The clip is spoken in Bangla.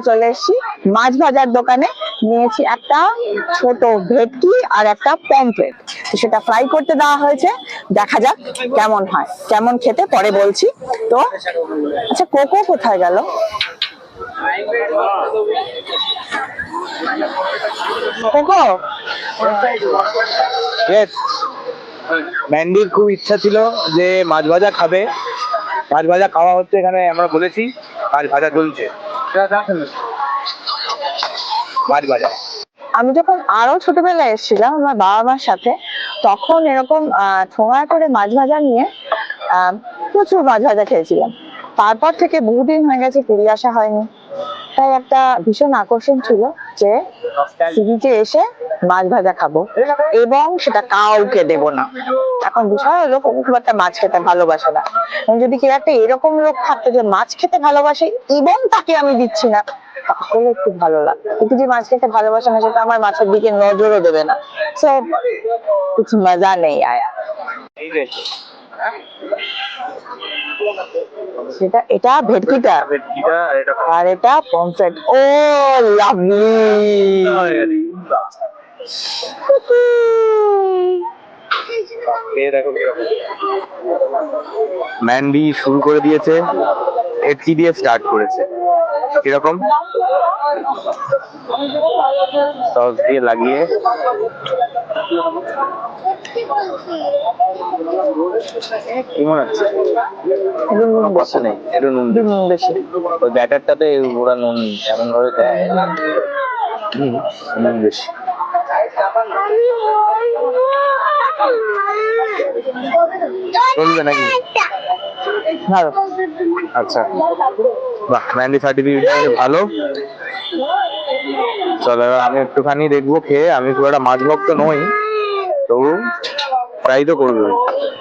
চলে এসেছি মাছ ভাজার দোকানে। নিয়েছি একটা ছোট ভেটকি আর একটা পমফ্রেট, সেটা ফ্রাই করতে দেওয়া হয়েছে। দেখা যাক কেমন হয়, কেমন খেতে পরে বলছি। তো আচ্ছা, কোকো কোথায় গেল? কোকো, ম্যান্ডির খুব ইচ্ছা ছিল যে মাছ ভাজা খাবে, মাছ ভাজা খাওয়া হচ্ছে এখানে, আমরা বলেছি মাছ ভাজা চলছে। মাছ ভাজা আমি যখন আরো ছোটবেলায় এসেছিলাম আমার বাবা মার সাথে, তখন এরকম ঠোঙায় করে মাছ ভাজা নিয়ে প্রচুর মাছ ভাজা খেয়েছিলাম। তারপর থেকে বহুদিন হয়ে গেছে, ফিরে আসা হয়নি। তাই একটা ভীষণ আকর্ষণ ছিল যে সিরিজে এসে মাছ ভাজা খাবো, এবং সেটা কাউকে দেব না। এখন বিষয় হলো কোনো খুব একটা মাছ খেতে ভালোবাসে না। যদি কেউ একটা এরকম লোক থাকতো যে মাছ খেতে ভালোবাসে এবং তাকে আমি দিচ্ছি না, তাহলে খুব ভালো লাগতো। কিন্তু যে মাছ খেতে ভালোবাসে না, সেটা আমার মাছের দিকে নজরও দেবে না। সো কিছু মজা নেই আয়া। সেটা এটা ভেটকিটা, আর এটা পমফ্রেট। ও লাভলি। ম্যান্ডি শুরু করে দিয়েছে, ভেটকি দিয়ে স্টার্ট করেছে। কিরকম সস দিয়ে লাগিয়ে কেমন আছে? বেশি নেই, একটু নুন বেশি। ওই ব্যাটারটাতে ওরা নুন এমন ভাবে দেয়, নুন বেশি। চলবে নাকি? ভালো। আচ্ছা, বাহ, ম্যান্ডি সার্টিফিকেট ভালো। চলো এবার আমি একটুখানি দেখবো খেয়ে। আমি খুব একটা মাছ ভক্ত নই, তবু ট্রাই তো করবো।